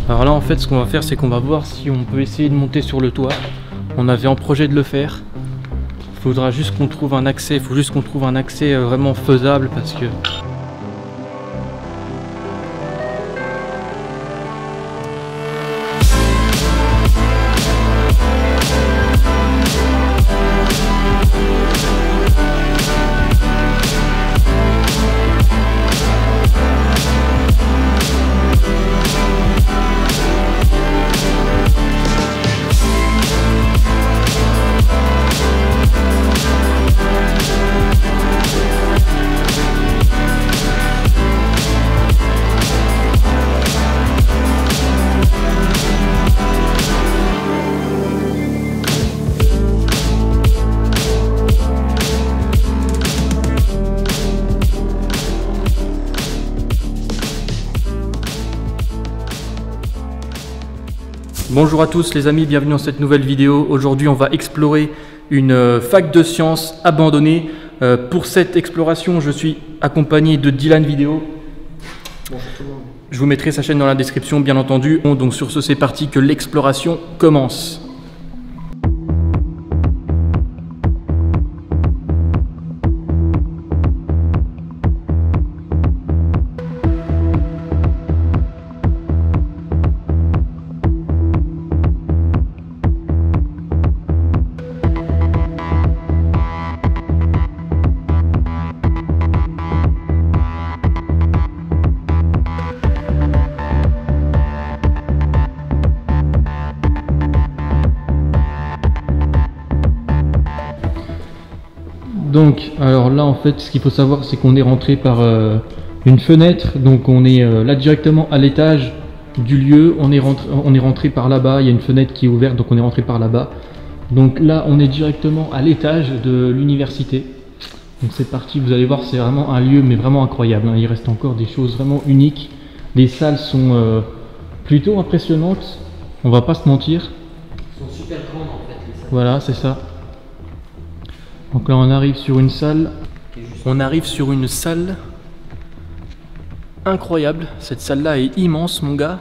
Alors là en fait ce qu'on va faire c'est qu'on va voir si on peut essayer de monter sur le toit. On avait en projet de le faire. Il faudra juste qu'on trouve un accès, vraiment faisable parce que... Bonjour à tous les amis, bienvenue dans cette nouvelle vidéo. Aujourd'hui on va explorer une fac de sciences abandonnée. Pour cette exploration je suis accompagné de Dylan Vidéo. Bonjour tout le monde. Je vous mettrai sa chaîne dans la description bien entendu. Donc sur ce c'est parti que l'exploration commence. Donc, alors là en fait, ce qu'il faut savoir, c'est qu'on est rentré par une fenêtre. Donc on est là directement à l'étage du lieu. On est rentré par là-bas. Il y a une fenêtre qui est ouverte, donc on est rentré par là-bas. Donc là, on est directement à l'étage de l'université. Donc c'est parti. Vous allez voir, c'est vraiment un lieu, mais vraiment incroyable. Il reste encore des choses vraiment uniques. Les salles sont plutôt impressionnantes. On va pas se mentir. Elles sont super grandes en fait. Les salles. Voilà, c'est ça. Donc là on arrive sur une salle. On arrive sur une salle incroyable. Cette salle là est immense mon gars.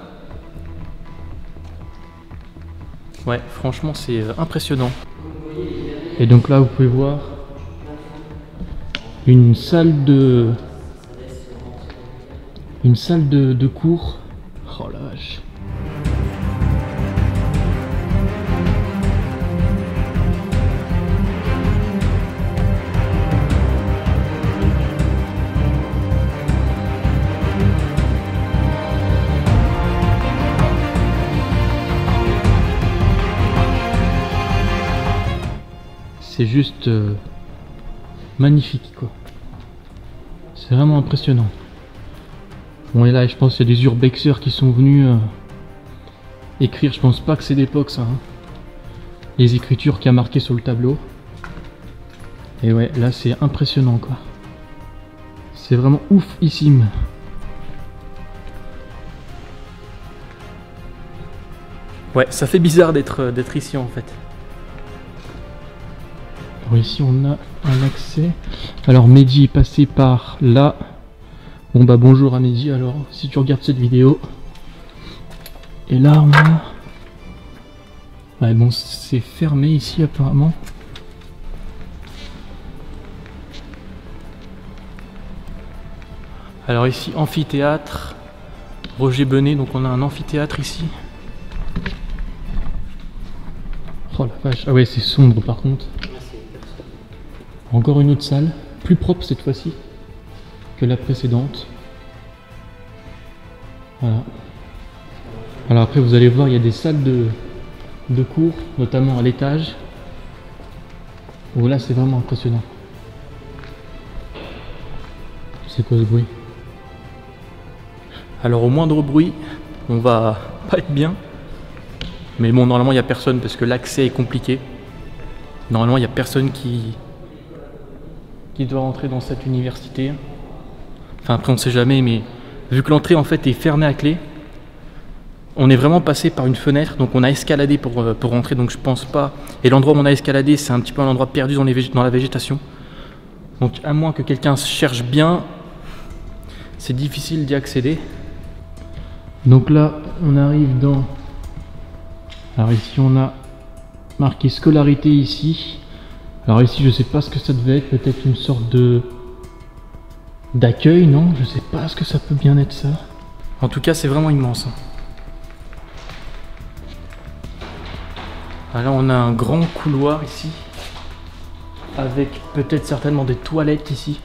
Ouais franchement c'est impressionnant. Et donc là vous pouvez voir une salle de cours. Oh la vache. C'est juste magnifique quoi. C'est vraiment impressionnant. Bon et là je pense qu'il y a des urbexeurs qui sont venus écrire. Je pense pas que c'est d'époque ça. Hein. Les écritures qu'il y a marquées sur le tableau. Et ouais là c'est impressionnant quoi. C'est vraiment oufissime. Ouais ça fait bizarre d'être ici en fait. Alors ici on a un accès. Alors Mehdi est passé par là. Bon bah bonjour à Mehdi alors si tu regardes cette vidéo. Et là on a... Ouais bon c'est fermé ici apparemment. Alors ici amphithéâtre. Roger Benet, donc on a un amphithéâtre ici. Oh la vache, ah ouais c'est sombre par contre. Encore une autre salle, plus propre cette fois-ci que la précédente. Voilà. Alors après vous allez voir, il y a des salles de cours, notamment à l'étage. Où là c'est vraiment impressionnant. C'est quoi ce bruit? Alors au moindre bruit, on va pas être bien. Mais bon, normalement il n'y a personne parce que l'accès est compliqué. Normalement il n'y a personne qui doit rentrer dans cette université. Enfin après on sait jamais, mais vu que l'entrée en fait est fermée à clé, on est vraiment passé par une fenêtre, donc on a escaladé pour rentrer, donc je pense pas. Et l'endroit où on a escaladé, c'est un petit peu un endroit perdu dans la végétation. Donc à moins que quelqu'un cherche bien, c'est difficile d'y accéder. Donc là, on arrive dans... Alors ici on a marqué scolarité ici. Alors ici je sais pas ce que ça devait être, peut-être une sorte de... d'accueil, non? Je sais pas ce que ça peut bien être ça. En tout cas c'est vraiment immense. Alors on a un grand couloir ici. Avec peut-être certainement des toilettes ici.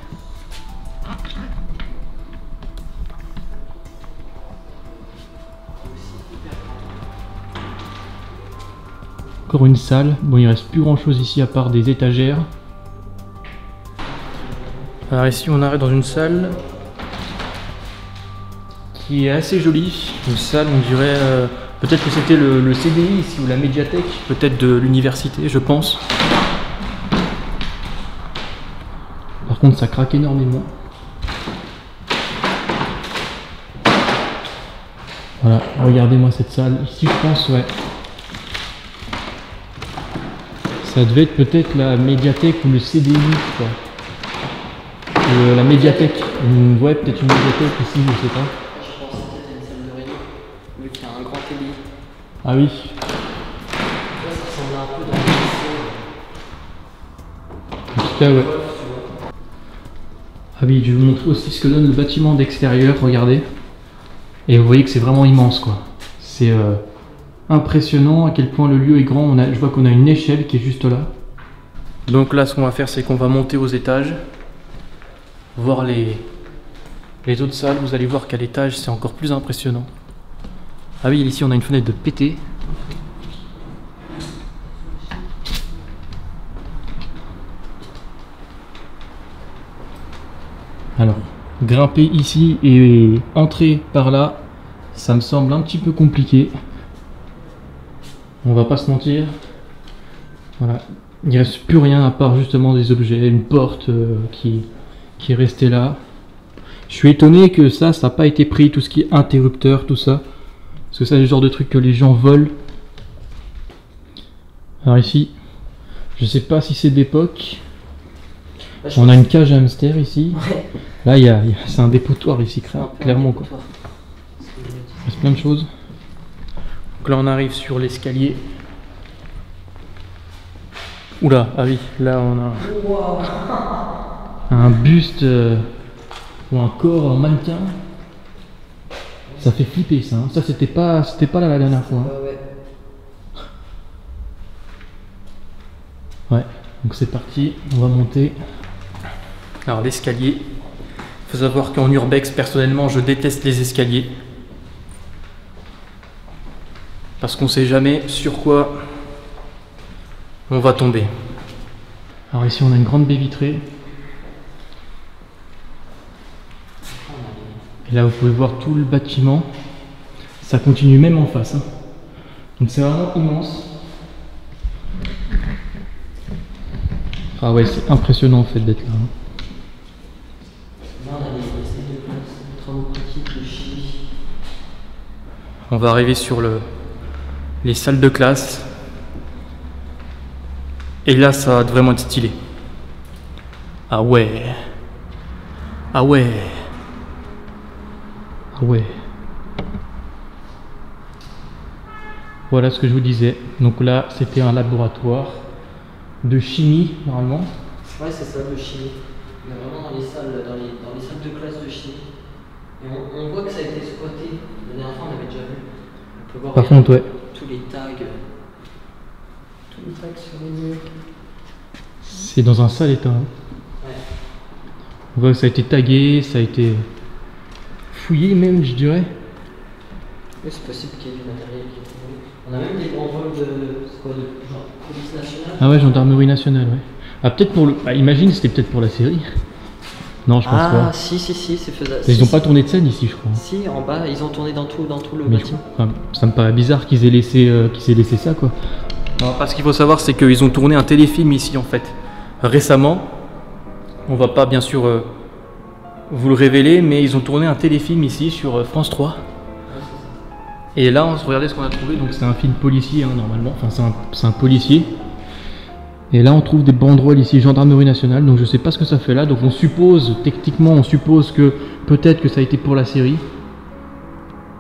Encore une salle. Bon, il reste plus grand chose ici à part des étagères. Alors ici on arrive dans une salle qui est assez jolie. Une salle, on dirait peut-être que c'était le CDI ici ou la médiathèque, peut-être de l'université, je pense. Par contre, ça craque énormément. Voilà, regardez-moi cette salle. Ici, je pense, ouais. Ça devait être peut-être la médiathèque ou le CDI, quoi. La médiathèque. Ouais, peut-être une médiathèque ici, je sais pas. Je pense que c'est peut-être une salle de réunion, vu qu'il y a un grand télé. Ah oui. Là, ça ressemble un peu dans le lycée. En tout cas, ouais. Ah oui, je vais vous montrer aussi ce que donne le bâtiment d'extérieur, regardez. Et vous voyez que c'est vraiment immense, quoi. C'est impressionnant à quel point le lieu est grand. Je vois qu'on a une échelle qui est juste là. Donc là, ce qu'on va faire, c'est qu'on va monter aux étages. Voir les autres salles. Vous allez voir qu'à l'étage, c'est encore plus impressionnant. Ah oui, ici, on a une fenêtre de PT. Alors, grimper ici et entrer par là, ça me semble un petit peu compliqué. On va pas se mentir. Voilà, il ne reste plus rien à part justement des objets, une porte qui est restée là. Je suis étonné que ça n'a pas été pris, tout ce qui est interrupteur, tout ça. Parce que ça, c'est le genre de truc que les gens volent. Alors ici, je sais pas si c'est d'époque. On a une cage à hamster ici. Ouais. Là, c'est un dépotoir ici, clairement, quoi. Il reste plein de choses. Donc là, on arrive sur l'escalier. Oula, ah oui, là, on a un buste ou un corps en mannequin. Ça fait flipper, ça. Hein. Ça, c'était pas là la dernière fois. Hein. Ouais, donc c'est parti, on va monter. Alors l'escalier, il faut savoir qu'en urbex, personnellement, je déteste les escaliers. Parce qu'on sait jamais sur quoi on va tomber. Alors ici, on a une grande baie vitrée. Et là, vous pouvez voir tout le bâtiment. Ça continue même en face. Hein. Donc c'est vraiment immense. Ah ouais, c'est impressionnant en fait d'être là. Hein. Là, on a des salles de classe, des travaux pratiques de chimie. On va arriver sur les salles de classe. Et là, ça va vraiment être stylé. Ah ouais. Ah ouais. Ah ouais. Voilà ce que je vous disais. Donc là, c'était un laboratoire de chimie, normalement. Ouais, c'est ça, de chimie. On est vraiment dans les salles de classe de chimie. Et on voit que ça a été squatté. La dernière fois, on avait déjà vu. On peut voir Par contre, ouais. tous les tags. Tous les tags sur les murs. C'est dans un sale état. Hein. Ouais. On voit que ça a été tagué, ça a été fouillé même, je dirais. Oui, c'est possible qu'il y ait du matériel qui est tombé. On a même des banderoles de genre police nationale. Ah ouais, gendarmerie nationale, ouais. Ah, peut-être pour le... Ah, imagine, c'était peut-être pour la série. Non, je pense pas. Ah, si, c'est faisable. Ils n'ont pas tourné de scène ici, je crois. Si, en bas, ils ont tourné dans tout le Mais bâtiment. enfin, ça me paraît bizarre qu'ils aient laissé ça, quoi. Non, parce qu'il faut savoir, c'est qu'ils ont tourné un téléfilm ici, en fait. Récemment. On va pas, bien sûr, vous le révéler, mais ils ont tourné un téléfilm ici sur France 3. Et là, on se regardait ce qu'on a trouvé. Donc c'est un film policier, hein, normalement. Enfin, c'est un policier. Et là, on trouve des banderoles ici, gendarmerie nationale. Donc je sais pas ce que ça fait là. Donc on suppose, techniquement, on suppose que peut-être que ça a été pour la série.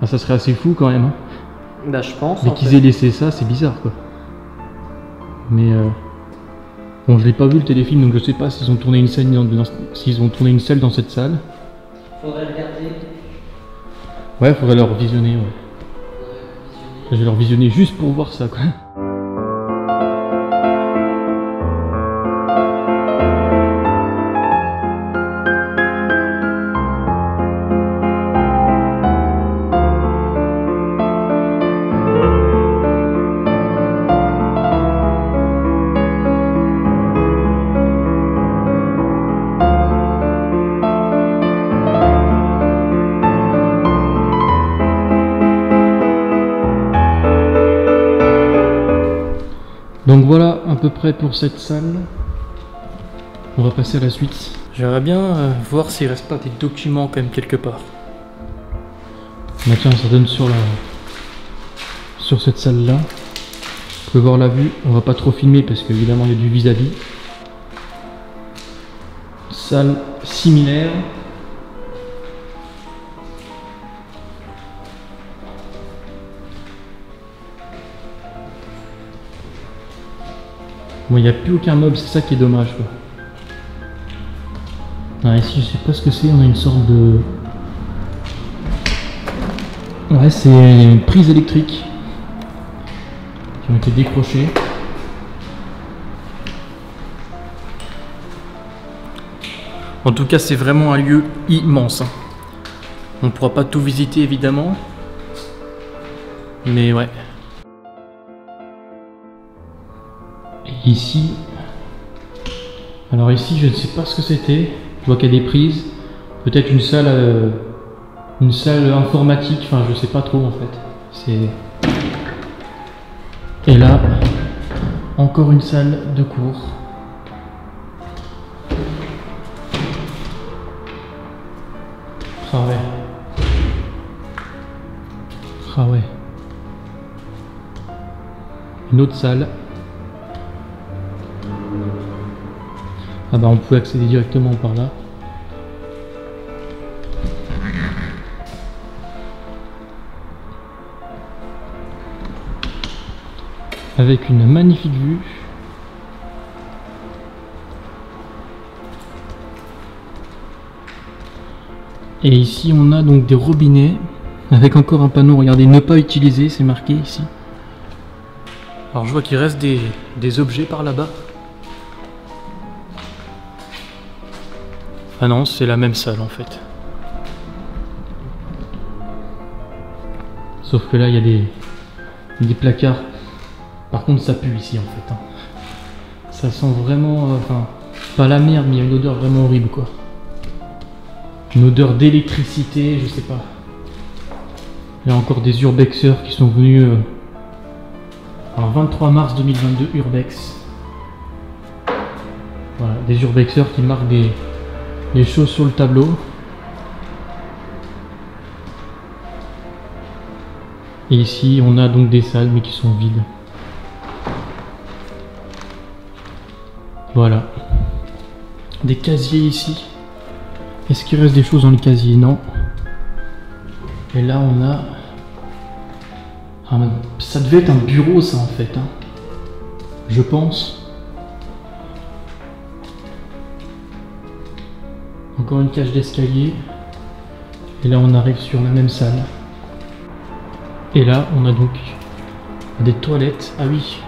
Ah, ça serait assez fou quand même. Hein. Bah je pense. Mais qu'ils aient laissé ça, c'est bizarre quoi. Mais bon, je l'ai pas vu le téléfilm, donc je sais pas s'ils ont tourné une scène s'ils ont tourné une scène dans cette salle. Faudrait regarder. Ouais, faudrait leur visionner. Ouais. Faudrait visionner. Je vais leur visionner juste pour voir ça quoi. Donc voilà à peu près pour cette salle. On va passer à la suite. J'aimerais bien voir s'il reste pas des documents quand même quelque part. Bah tiens, ça donne sur cette salle là. Vous pouvez voir la vue. On va pas trop filmer parce qu'évidemment il y a du vis-à-vis. Salle similaire. Bon, il n'y a plus aucun meuble, c'est ça qui est dommage quoi. Ah, ici, je sais pas ce que c'est, on a une sorte de... Ouais, c'est une prise électrique qui ont été décrochées. En tout cas, c'est vraiment un lieu immense. On ne pourra pas tout visiter évidemment. Mais ouais. Et ici, alors ici je ne sais pas ce que c'était, je vois qu'il y a des prises, peut-être une salle informatique, enfin je sais pas trop en fait. Et là, encore une salle de cours. Ah ouais. Ah ouais. Une autre salle. Ah bah on pouvait accéder directement par là. Avec une magnifique vue. Et ici on a donc des robinets avec encore un panneau, regardez, ne pas utiliser, c'est marqué ici. Alors je vois qu'il reste des objets par là-bas. Ah non, c'est la même salle en fait. Sauf que là il y a des placards. Par contre ça pue ici en fait. Hein. Ça sent vraiment, enfin, pas la merde, mais il y a une odeur vraiment horrible quoi. Une odeur d'électricité, je sais pas. Il y a encore des urbexeurs qui sont venus. Alors 23 mars 2022, urbex. Voilà, des urbexeurs qui marquent des choses sur le tableau. Et ici on a donc des salles mais qui sont vides. Voilà. Des casiers ici. Est-ce qu'il reste des choses dans les casiers? Non. Et là on a... ça devait être un bureau ça en fait. Hein. Je pense. Encore une cage d'escalier. Et là on arrive sur la même salle. Et là on a donc des toilettes. Ah oui.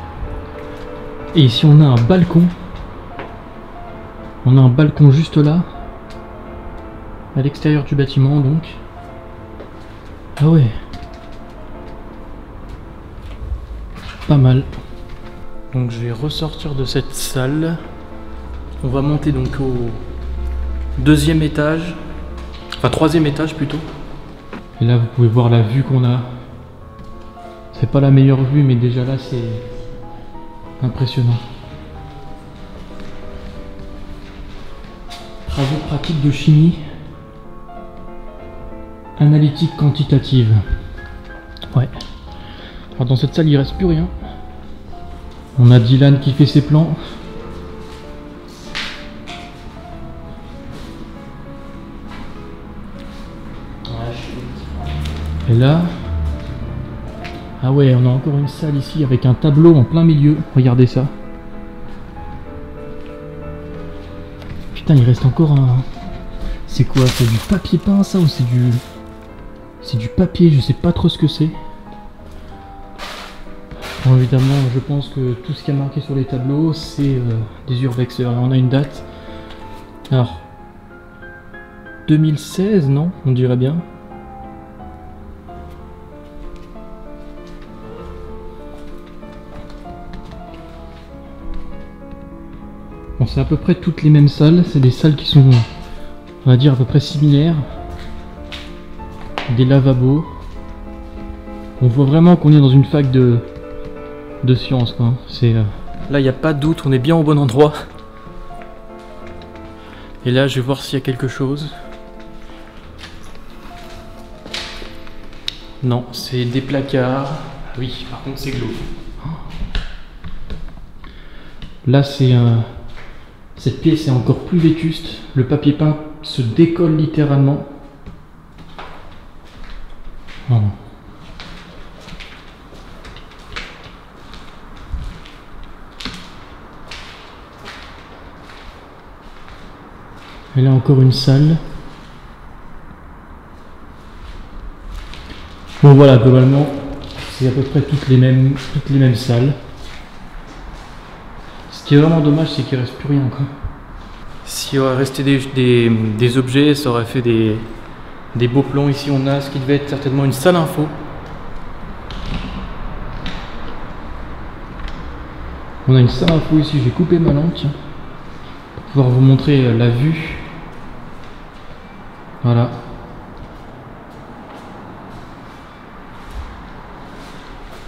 Et ici on a un balcon. On a un balcon juste là. À l'extérieur du bâtiment donc. Ah ouais. Pas mal. Donc je vais ressortir de cette salle. On va monter donc au deuxième étage. Enfin troisième étage plutôt. Et là vous pouvez voir la vue qu'on a. C'est pas la meilleure vue mais déjà là c'est impressionnant. Travaux pratiques de chimie. Analytique quantitative. Ouais. Alors dans cette salle il reste plus rien. On a Dylan qui fait ses plans. Et là, Ah ouais, on a encore une salle ici avec un tableau en plein milieu. Regardez ça. Putain, il reste encore un... C'est quoi? C'est du papier peint ça ou c'est du... C'est du papier, je sais pas trop ce que c'est. Bon, évidemment, je pense que tout ce qui a marqué sur les tableaux, c'est des urbexeurs. Là, on a une date. Alors, 2016, non? On dirait bien. Bon, c'est à peu près toutes les mêmes salles. C'est des salles qui sont, on va dire, à peu près similaires. Des lavabos. On voit vraiment qu'on est dans une fac de sciences, quoi. C'est là, il n'y a pas de doute, on est bien au bon endroit. Et là, je vais voir s'il y a quelque chose. Non, c'est des placards. Oui, par contre, c'est glauque. Là, c'est cette pièce est encore plus vétuste. Le papier peint se décolle littéralement. Oh. Et là encore une salle. Bon voilà, globalement, c'est à peu près toutes les mêmes salles. Ce qui est vraiment dommage, c'est qu'il reste plus rien, quoi. S'il aurait resté des objets, ça aurait fait des beaux plans. Ici on a ce qui devait être certainement une salle info. On a une salle info ici, j'ai coupé ma lampe, tiens, pour pouvoir vous montrer la vue. Voilà.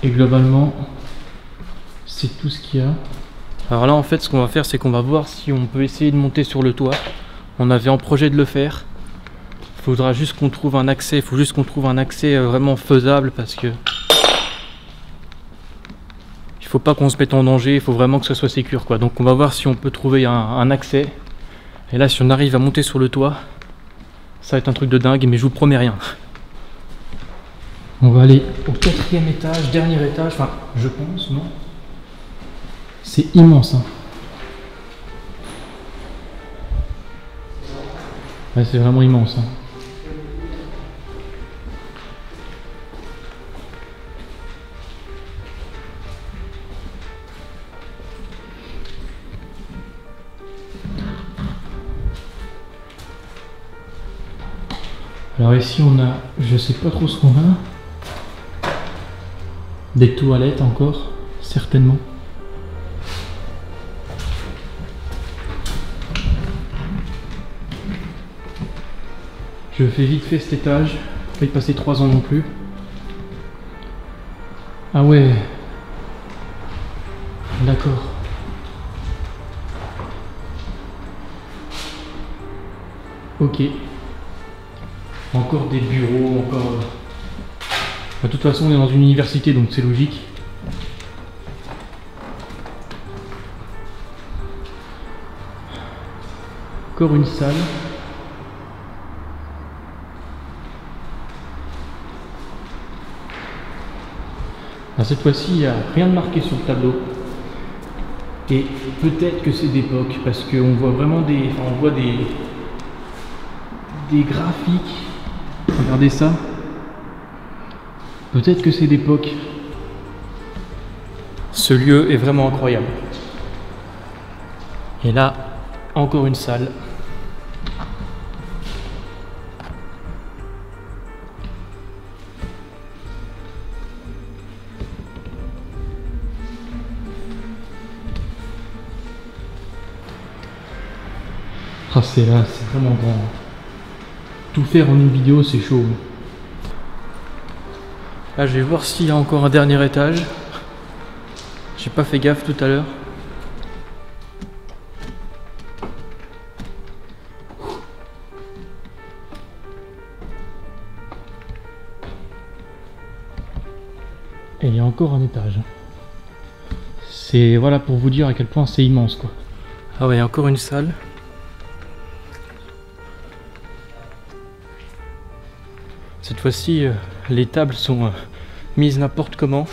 Et globalement, c'est tout ce qu'il y a. Alors là, en fait, ce qu'on va faire, c'est qu'on va voir si on peut essayer de monter sur le toit. On avait en projet de le faire. Il faudra juste qu'on trouve un accès. Il faut juste qu'on trouve un accès vraiment faisable parce que il faut pas qu'on se mette en danger. Il faut vraiment que ce soit sécure, quoi. Donc on va voir si on peut trouver un accès. Et là, si on arrive à monter sur le toit, ça va être un truc de dingue, mais je vous promets rien. On va aller au 4e étage, dernier étage, enfin, je pense, non? C'est immense, hein. Ouais, c'est vraiment immense, hein. Alors ici on a, je sais pas trop ce qu'on a. Des toilettes encore, certainement. Je fais vite fait cet étage, pas y passer 3 ans non plus. Ah ouais. D'accord. Ok. Encore des bureaux, encore... De toute façon, on est dans une université, donc c'est logique. Encore une salle. Alors cette fois-ci, il n'y a rien de marqué sur le tableau. Et peut-être que c'est d'époque, parce qu'on voit vraiment des... Enfin, on voit des graphiques. Regardez ça. Peut-être que c'est d'époque. Ce lieu est vraiment incroyable. Et là, encore une salle. Ah, c'est là, c'est vraiment grand. Tout faire en une vidéo, c'est chaud. Là, je vais voir s'il y a encore un dernier étage. J'ai pas fait gaffe tout à l'heure. Et il y a encore un étage. C'est voilà pour vous dire à quel point c'est immense, quoi. Ah ouais, encore une salle. Cette fois-ci, les tables sont mise n'importe comment.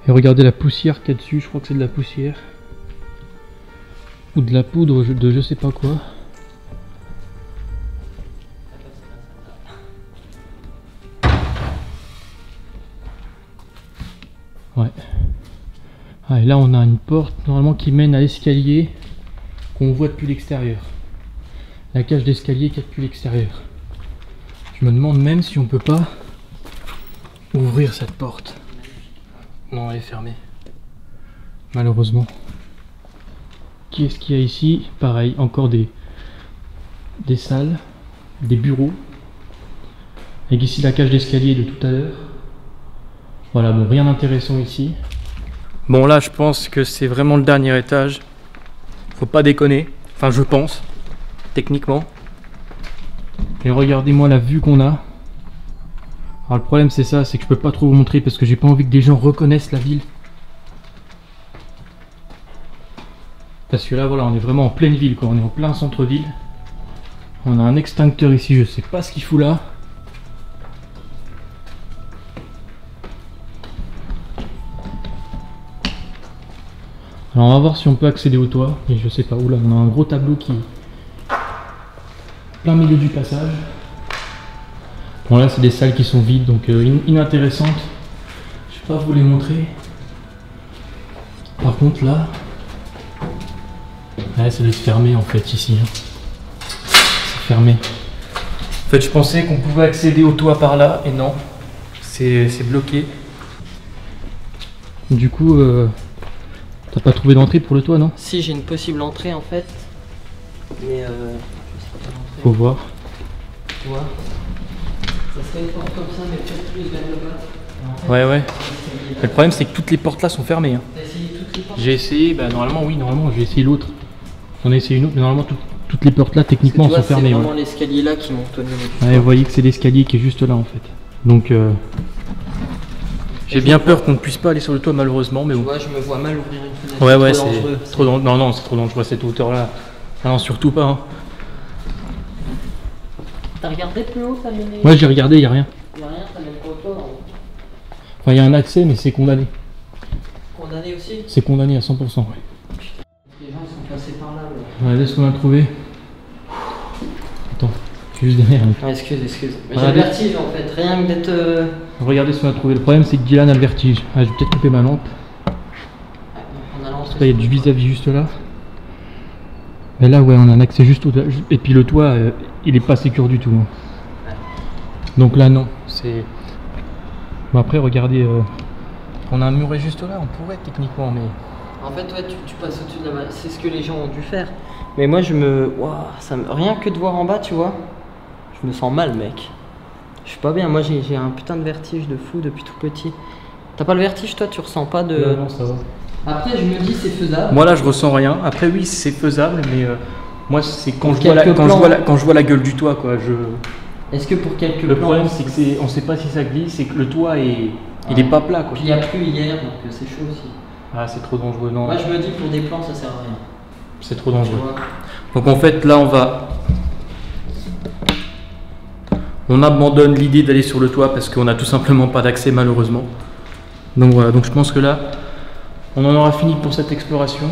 Et regardez la poussière qu'il y a dessus, je crois que c'est de la poussière. Ou de la poudre de je sais pas quoi. Ouais. Ah, et là on a une porte normalement qui mène à l'escalier qu'on voit depuis l'extérieur. La cage d'escalier qui est depuis l'extérieur. Je me demande même si on peut pas ouvrir cette porte. Non, elle est fermée. Malheureusement. Qu'est-ce qu'il y a ici? Pareil, encore des salles, des bureaux. Avec ici la cage d'escalier de tout à l'heure. Voilà, bon, rien d'intéressant ici. Bon, là, je pense que c'est vraiment le dernier étage. Faut pas déconner. Enfin, je pense, techniquement. Et regardez-moi la vue qu'on a. Alors, le problème, c'est ça, c'est que je peux pas trop vous montrer parce que j'ai pas envie que des gens reconnaissent la ville. Parce que là, voilà, on est vraiment en pleine ville, quoi. On est en plein centre-ville. On a un extincteur ici, je sais pas ce qu'il fout là. Alors on va voir si on peut accéder au toit, et je sais pas où là, on a un gros tableau qui est plein milieu du passage. Bon là c'est des salles qui sont vides, donc inintéressantes. Je vais pas vous les montrer. Par contre là, ouais, ça doit être fermé en fait ici. Hein. C'est fermé. En fait je pensais qu'on pouvait accéder au toit par là, et non, c'est bloqué. Du coup... T'as pas trouvé d'entrée pour le toit, non? Si, j'ai une possible entrée en fait. Mais je sais pas l'entrée. Faut voir. Tu vois? Ça serait une porte comme ça, mais peut-être plus vers le bas. En fait, Ouais. Le problème, c'est que toutes les portes là sont fermées. Hein. T'as essayé toutes les portes? J'ai essayé, bah normalement, oui, normalement, j'ai essayé l'autre. On a essayé une autre, mais normalement, toutes les portes là, techniquement, sont fermées. C'est vraiment l'escalier là qui monte au niveau du ouais, vous voyez que c'est l'escalier qui est juste là en fait. Donc, j'ai bien peur qu'on ne puisse pas aller sur le toit, malheureusement. Mais tu bon. vois, je me vois mal ouvrir une fenêtre. Ouais, c'est trop dangereux. Non, c'est trop dangereux cette hauteur là. Ah non, surtout pas. Hein. T'as regardé plus haut, t'as mené? Ouais, j'ai regardé, y a rien. Y a rien, t'as même pas au toit. Enfin, y a un accès, mais c'est condamné. Condamné aussi? C'est condamné à 100%. Ouais. Les gens sont passés par là. Mais... Ouais, laisse qu'on a trouvé. Attends, je suis juste derrière. Ah, excuse. Mais j'ai le vertige en fait, rien que d'être. Regardez ce qu'on a trouvé. Le problème, c'est que Dylan a le vertige. Ah, je vais peut-être couper ma lampe. Là, il y a du vis-à-vis juste là. Et là, ouais, on a un accès juste au... Et puis le toit, il est pas sécure du tout. Hein. Donc là, non. C'est... Bon, après, regardez. On a un muret juste là. On pourrait techniquement, mais... En fait, ouais, tu passes au-dessus de la... C'est ce que les gens ont dû faire. Mais moi, je me... Wow, rien que de voir en bas, tu vois. Je me sens mal, mec. Je suis pas bien. Moi, j'ai un putain de vertige de fou depuis tout petit. T'as pas le vertige, toi? Tu ressens pas de... Non, ça va. Après, je me dis c'est faisable. Moi là, je ressens rien. Après, oui, c'est faisable, mais moi, c'est quand je vois la gueule du toit, quoi. Est-ce que pour quelques Le problème, c'est que on sait pas si ça glisse, c'est que le toit il est pas plat, quoi. Puis il y a plu hier, donc c'est chaud aussi. Ah, c'est trop dangereux, non. Moi, je me dis pour des plans, ça sert à rien. C'est trop dangereux. Donc en fait, là, on abandonne l'idée d'aller sur le toit parce qu'on a tout simplement pas d'accès, malheureusement. Donc voilà. Donc je pense que là, on en aura fini pour cette exploration.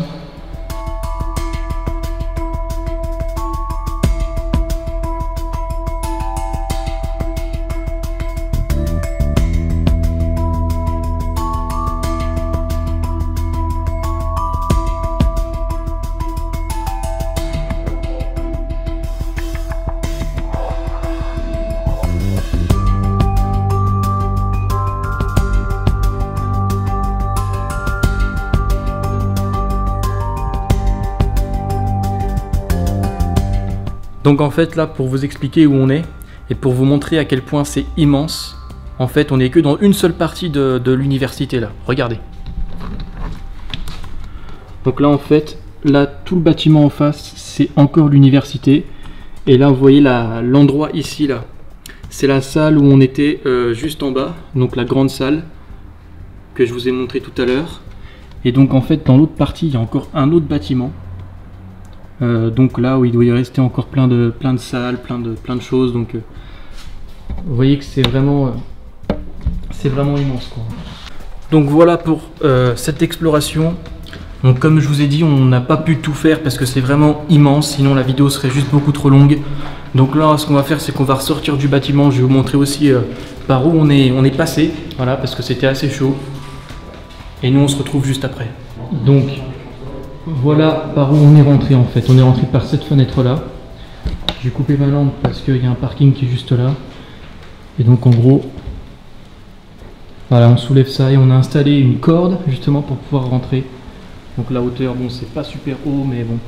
Donc en fait là, pour vous expliquer où on est et pour vous montrer à quel point c'est immense, en fait on n'est que dans une seule partie de l'université là, regardez. Donc là en fait, là tout le bâtiment en face c'est encore l'université, et là vous voyez l'endroit ici là, c'est la salle où on était juste en bas, donc la grande salle que je vous ai montré tout à l'heure. Et donc en fait dans l'autre partie il y a encore un autre bâtiment. Donc là où il doit y rester encore plein de salles, plein de choses. Donc vous voyez que c'est vraiment C'est vraiment immense quoi. Donc voilà pour cette exploration. Donc comme je vous ai dit, on n'a pas pu tout faire parce que c'est vraiment immense, sinon la vidéo serait juste beaucoup trop longue. Donc là, ce qu'on va faire, c'est qu'on va ressortir du bâtiment. Je vais vous montrer aussi par où on est passé, voilà, parce que c'était assez chaud. Et nous, on se retrouve juste après. Donc voilà par où on est rentré en fait. On est rentré par cette fenêtre là. J'ai coupé ma lampe parce qu'il y a un parking qui est juste là. Et donc en gros, voilà, on soulève ça et on a installé une corde justement pour pouvoir rentrer. Donc la hauteur, bon, c'est pas super haut, mais bon,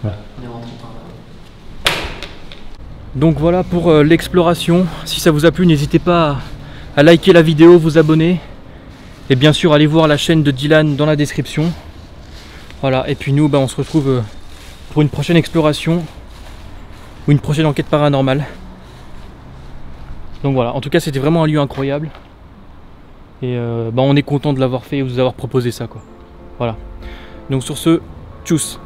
voilà. On est rentré par là. Donc voilà pour l'exploration. Si ça vous a plu, n'hésitez pas à liker la vidéo, vous abonner. Et bien sûr, allez voir la chaîne de Dylan dans la description. Voilà, et puis nous, on se retrouve pour une prochaine exploration ou une prochaine enquête paranormale. Donc voilà, en tout cas, c'était vraiment un lieu incroyable. Et on est content de l'avoir fait et de vous avoir proposé ça, quoi. Voilà. Donc sur ce, tchuss.